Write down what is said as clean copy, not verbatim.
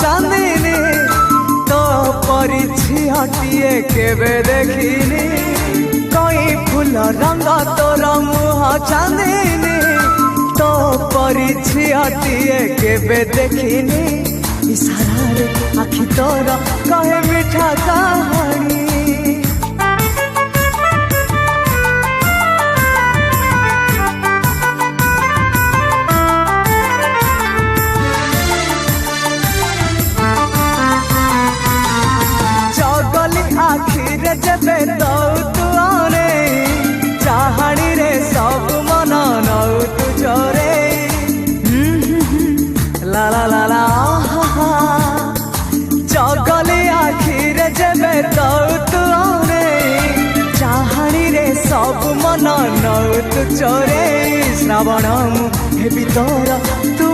चांदिनी तो परी झियाटिए केबे देखिनी कई फूल रंग तोर मुह चांदिनी तो परी झियाटिए केबे देखिनी इशारा रे आखि तोर कहे मीठा कहानी आखिरे जबे दौ तू आने चाहनी रे सब मन नौ तू जोरे ला ला ला ला जगली आखिरे जबे दौ तू आने चाहनी रे सब मन नौ तू चोरे श्रावण हे तोर